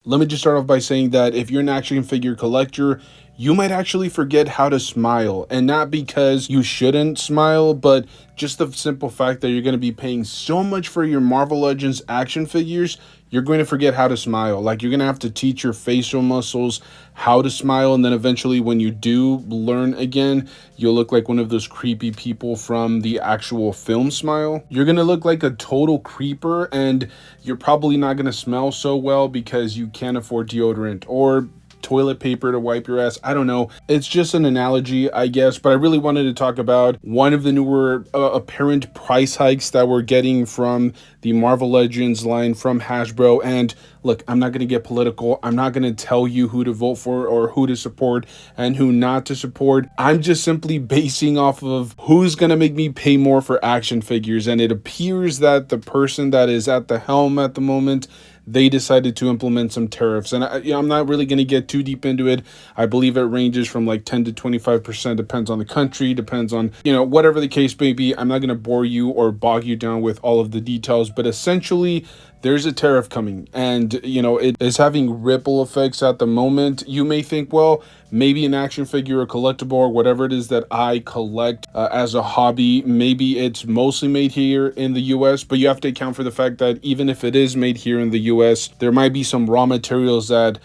Let me just start off by saying that if you're an action figure collector, you might actually forget how to smile. And not because you shouldn't smile, but just the simple fact that you're going to be paying so much for your Marvel Legends action figures, you're going to forget how to smile. Like, you're going to have to teach your facial muscles how to smile. And then eventually, when you do learn again, you'll look like one of those creepy people from the actual film Smile. You're going to look like a total creeper, and you're probably not going to smell so well because you can't afford deodorant or toilet paper to wipe your ass. I don't know. It's just an analogy, I guess, but I really wanted to talk about one of the newer apparent price hikes that we're getting from the Marvel Legends line from Hasbro. And look, I'm not going to get political. I'm not going to tell you who to vote for or who to support and who not to support. I'm just simply basing off of who's going to make me pay more for action figures. And it appears that the person that is at the helm at the moment, they decided to implement some tariffs. And I'm not really going to get too deep into it. I believe it ranges from like 10 to 25%, depends on the country, depends on, whatever the case may be. I'm not going to bore you or bog you down with all of the details, but essentially, there's a tariff coming, and it is having ripple effects at the moment. You may think, well, maybe an action figure, a collectible, or whatever it is that I collect as a hobby, maybe it's mostly made here in the US, but you have to account for the fact that even if it is made here in the US, there might be some raw materials that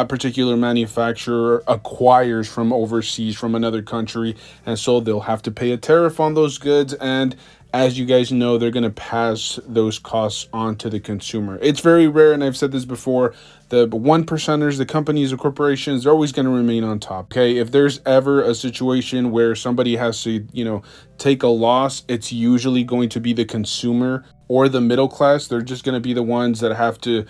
particular manufacturer acquires from overseas, from another country, and so they'll have to pay a tariff on those goods. And as you guys know, they're going to pass those costs on to the consumer. It's very rare, and I've said this before, the one percenters, the companies, the corporations, they're always going to remain on top. Okay, if there's ever a situation where somebody has to, take a loss, it's usually going to be the consumer or the middle class. They're just going to be the ones that have to,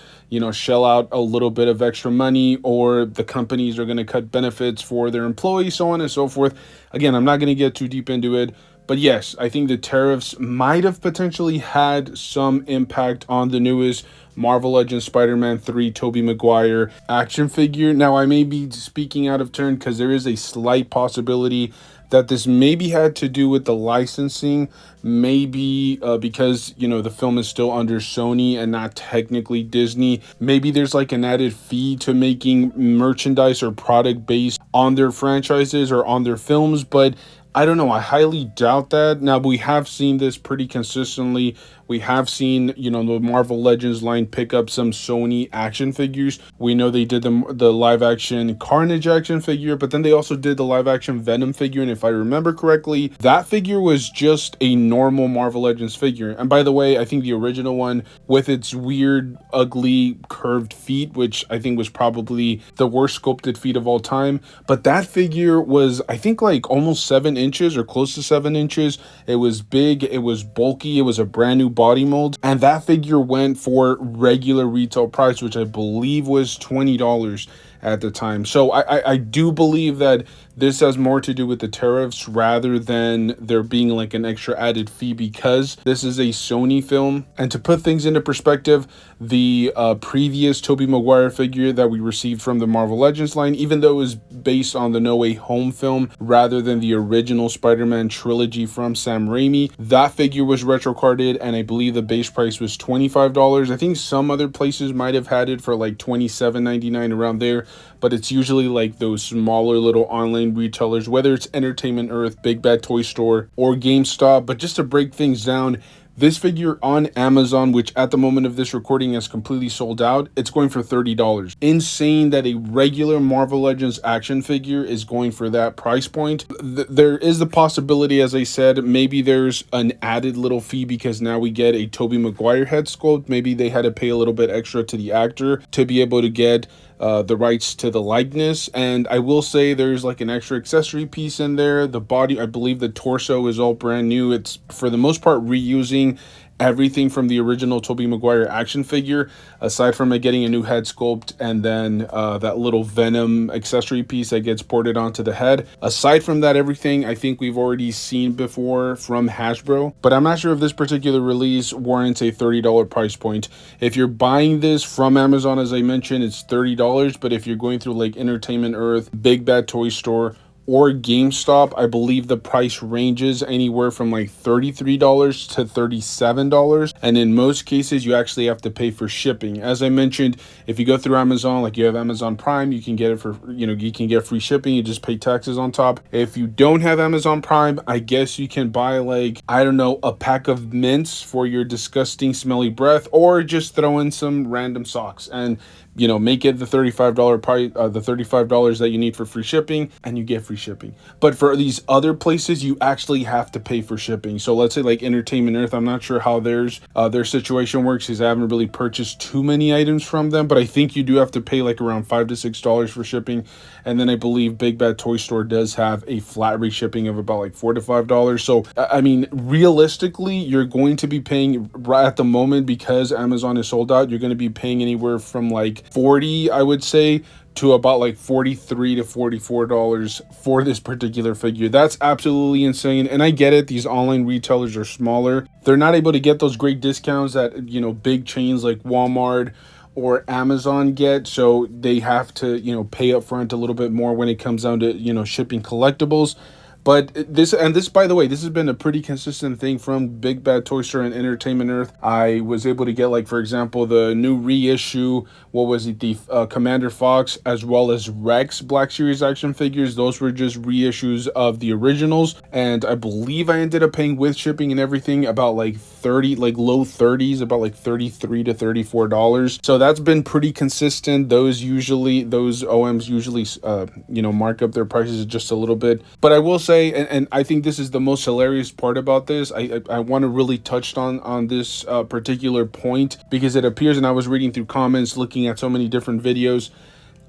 shell out a little bit of extra money, or the companies are going to cut benefits for their employees, so on and so forth. Again, I'm not going to get too deep into it. But yes, I think the tariffs might have potentially had some impact on the newest Marvel Legends Spider-Man 3 Tobey Maguire action figure. Now, I may be speaking out of turn because there is a slight possibility that this maybe had to do with the licensing, maybe because, the film is still under Sony and not technically Disney. Maybe there's like an added fee to making merchandise or product based on their franchises or on their films, but I don't know. I highly doubt that. Now, we have seen this pretty consistently. We have seen, the Marvel Legends line pick up some Sony action figures. We know they did the live action Carnage action figure, but then they also did the live action Venom figure. And if I remember correctly, that figure was just a normal Marvel Legends figure. And by the way, I think the original one with its weird, ugly, curved feet, which I think was probably the worst sculpted feet of all time. But that figure was, I think, like almost 7 inches or close to 7 inches. It was big. It was bulky. It was a brand new body mold, and that figure went for regular retail price, which I believe was $20 at the time. So I do believe that this has more to do with the tariffs rather than there being like an extra added fee, because this is a Sony film. And to put things into perspective, the previous Tobey Maguire figure that we received from the Marvel Legends line, even though it was based on the No Way Home film rather than the original Spider-Man trilogy from Sam Raimi, that figure was retro carded, and I believe the base price was $25. I think some other places might have had it for like $27.99, around there, but it's usually like those smaller little online retailers, whether it's Entertainment Earth, Big Bad Toy Store, or GameStop. But just to break things down, this figure on Amazon, which at the moment of this recording is completely sold out, it's going for $30. Insane that a regular Marvel Legends action figure is going for that price point. There is the possibility, as I said, maybe there's an added little fee because now we get a Tobey Maguire head sculpt. Maybe they had to pay a little bit extra to the actor to be able to get the rights to the likeness. And I will say there's like an extra accessory piece in there. The body, I believe the torso is all brand new. It's for the most part reusing everything from the original Tobey Maguire action figure, aside from it getting a new head sculpt and then that little Venom accessory piece that gets ported onto the head. Aside from that, everything I think we've already seen before from Hasbro, but I'm not sure if this particular release warrants a $30 price point. If you're buying this from Amazon, as I mentioned, it's $30, but if you're going through like Entertainment Earth, Big Bad Toy Store, or GameStop, I believe the price ranges anywhere from like $33 to $37. And in most cases, you actually have to pay for shipping. As I mentioned, if you go through Amazon, like you have Amazon Prime, you can get it for, you can get free shipping. You just pay taxes on top. If you don't have Amazon Prime, I guess you can buy like, I don't know, a pack of mints for your disgusting smelly breath, or just throw in some random socks and make it the $35 price, the $35 that you need for free shipping, and you get free shipping. But for these other places, you actually have to pay for shipping. So let's say like Entertainment Earth, I'm not sure how their situation works, because I haven't really purchased too many items from them, but I think you do have to pay like around $5 to $6 for shipping. And then I believe Big Bad Toy Store does have a flat rate shipping of about like $4 to $5. So I mean, realistically, you're going to be paying right at the moment, because Amazon is sold out, you're going to be paying anywhere from like 40, I would say, to about like $43 to $44 for this particular figure. That's absolutely insane. And I get it, these online retailers are smaller, they're not able to get those great discounts that big chains like Walmart or Amazon get, so they have to pay up front a little bit more when it comes down to shipping collectibles. But this, by the way, this has been a pretty consistent thing from Big Bad Toy Store and Entertainment Earth. I was able to get, like, for example, the new reissue, what was it, the Commander Fox, as well as Rex Black Series action figures. Those were just reissues of the originals, and I believe I ended up paying with shipping and everything about like 30, like low 30s, about like $33 to $34. So that's been pretty consistent. Those OMs usually mark up their prices just a little bit. But I will say, and I think this is the most hilarious part about this, I want to really touch on this particular point, because it appears, and I was reading through comments, looking at so many different videos,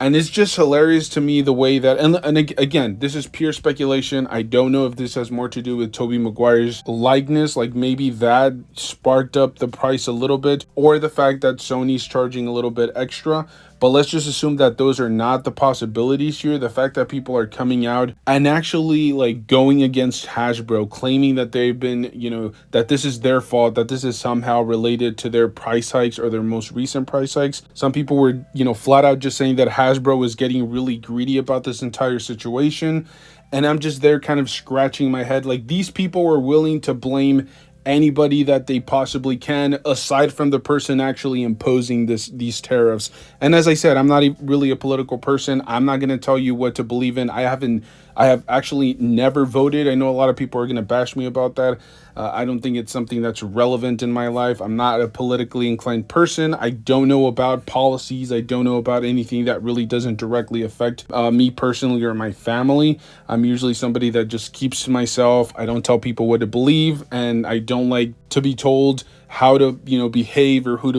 and it's just hilarious to me the way that, and again, this is pure speculation. I don't know if this has more to do with Tobey Maguire's likeness, like maybe that sparked up the price a little bit, or the fact that Sony's charging a little bit extra. But let's just assume that those are not the possibilities here. The fact that people are coming out and actually like going against Hasbro, claiming that they've been, that this is their fault, that this is somehow related to their price hikes or their most recent price hikes. Some people were, flat out just saying that Hasbro was getting really greedy about this entire situation. And I'm just there kind of scratching my head. Like, these people were willing to blame anybody that they possibly can, aside from the person actually imposing these tariffs. And as I said, I'm not really a political person. I'm not going to tell you what to believe in. I have actually never voted. I know a lot of people are going to bash me about that. I don't think it's something that's relevant in my life. I'm not a politically inclined person. I don't know about policies. I don't know about anything that really doesn't directly affect me personally or my family. I'm usually somebody that just keeps to myself. I don't tell people what to believe, and I don't like to be told how to behave, or who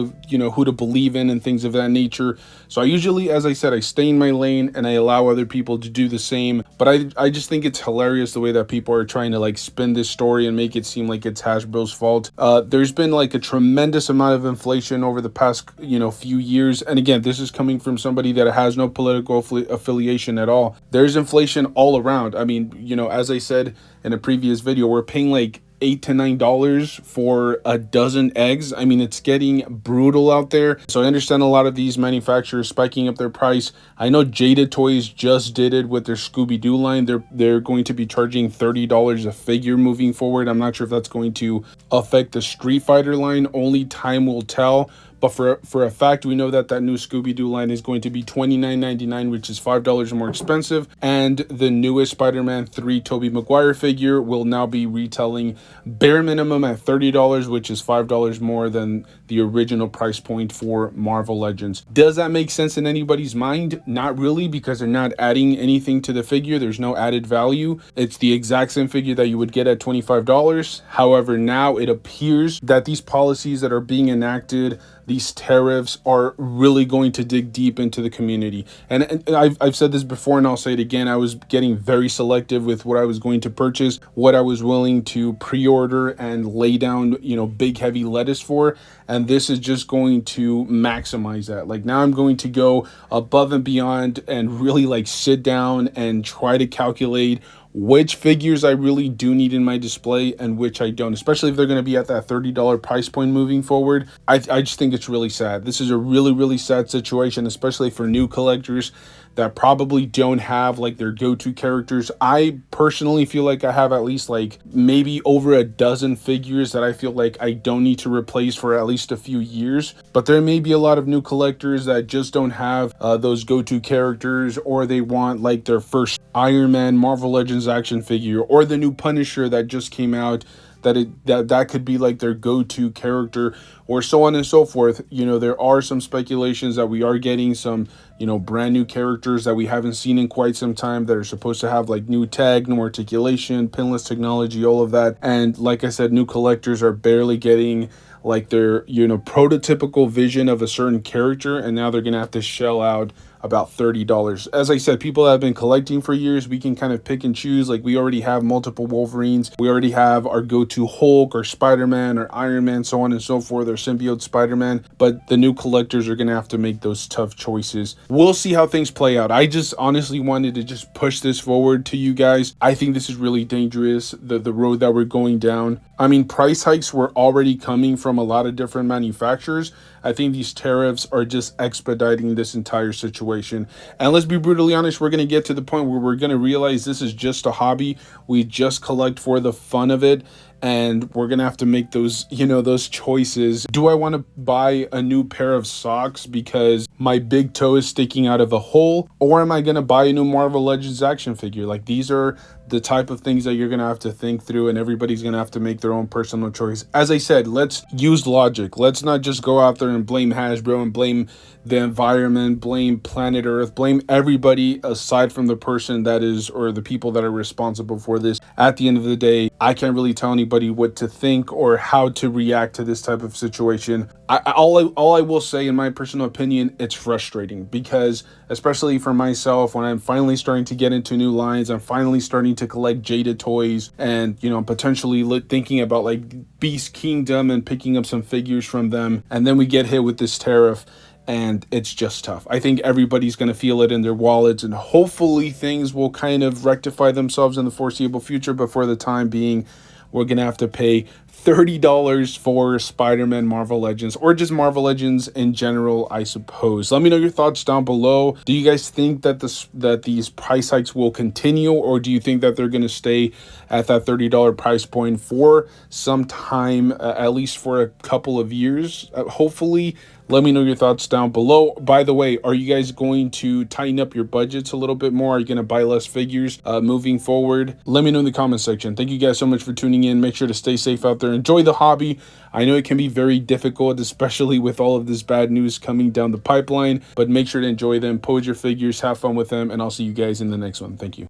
to believe in, and things of that nature. So I usually, as I said, I stay in my lane and I allow other people to do the same. But I just think it's hilarious the way that people are trying to like spin this story and make it seem like it's Hasbro's fault. There's been like a tremendous amount of inflation over the past few years, and again, this is coming from somebody that has no political affiliation at all. There's inflation all around. I mean, as I said in a previous video, we're paying like $8 to $9 for a dozen eggs. I mean, it's getting brutal out there. So I understand a lot of these manufacturers spiking up their price. I know Jada Toys just did it with their Scooby-Doo line. They're going to be charging $30 a figure moving forward. I'm not sure if that's going to affect the Street Fighter line. Only time will tell. But for a fact, we know that new Scooby-Doo line is going to be $29.99, which is $5 more expensive. And the newest Spider-Man 3 Tobey Maguire figure will now be retailing bare minimum at $30, which is $5 more than the original price point for Marvel Legends. Does that make sense in anybody's mind? Not really, because they're not adding anything to the figure. There's no added value. It's the exact same figure that you would get at $25. However, now it appears that these policies that are being enacted, these tariffs, are really going to dig deep into the community. And I've said this before, and I'll say it again. I was getting very selective with what I was going to purchase, what I was willing to pre-order and lay down, big heavy lettuce for. And this is just going to maximize that. Like, now I'm going to go above and beyond and really like sit down and try to calculate which figures I really do need in my display and which I don't, especially if they're going to be at that $30 price point moving forward. I just think it's really sad. This is a really, really sad situation, especially for new collectors that probably don't have like their go-to characters. I personally feel like I have at least like maybe over a dozen figures that I feel like I don't need to replace for at least a few years. But there may be a lot of new collectors that just don't have those go-to characters, or they want like their first Iron Man Marvel Legends action figure, or the new Punisher that just came out, that could be like their go-to character, or so on and so forth. You know, there are some speculations that we are getting some, you know, brand new characters that we haven't seen in quite some time that are supposed to have like new tag, new articulation, pinless technology, all of that. And like I said, new collectors are barely getting like their, you know, prototypical vision of a certain character, and now they're gonna have to shell out about $30. As I said, people that have been collecting for years, we can kind of pick and choose. Like, we already have multiple Wolverines, we already have our go-to Hulk or Spider-Man or Iron Man, so on and so forth, or symbiote Spider-Man. But the new collectors are gonna have to make those tough choices. We'll see how things play out. I just honestly wanted to just push this forward to you guys. I think this is really dangerous, the road that we're going down. I mean, price hikes were already coming from a lot of different manufacturers. I think these tariffs are just expediting this entire situation. And let's be brutally honest, we're going to get to the point where we're going to realize this is just a hobby. We just collect for the fun of it. And we're gonna have to make those, you know, those choices. Do I want to buy a new pair of socks because my big toe is sticking out of a hole, or am I gonna buy a new Marvel Legends action figure? Like, these are the type of things that you're gonna have to think through, and everybody's gonna have to make their own personal choice. As I said, let's use logic. Let's not just go out there and blame Hasbro and blame the environment, blame planet Earth, blame everybody aside from the person that is, or the people that are responsible for this. At the end of the day, I can't really tell anybody what to think or how to react to this type of situation. All I will say, in my personal opinion, it's frustrating, because especially for myself, when I'm finally starting to get into new lines, I'm finally starting to collect Jada toys, and, you know, potentially thinking about like Beast Kingdom and picking up some figures from them, and then we get hit with this tariff. And it's just tough. I think everybody's going to feel it in their wallets, and hopefully things will kind of rectify themselves in the foreseeable future. But for the time being, we're going to have to pay $30 for Spider-Man Marvel Legends, or just Marvel Legends in general, I suppose. Let me know your thoughts down below. Do you guys think that these price hikes will continue, or do you think that they're going to stay at that $30 price point for some time, at least for a couple of years? Hopefully. Let me know your thoughts down below. By the way, are you guys going to tighten up your budgets a little bit more? Are you going to buy less figures moving forward? Let me know in the comment section. Thank you guys so much for tuning in. Make sure to stay safe out there. Enjoy the hobby. I know it can be very difficult, especially with all of this bad news coming down the pipeline, but make sure to enjoy them, pose your figures, have fun with them, and I'll see you guys in the next one. Thank you.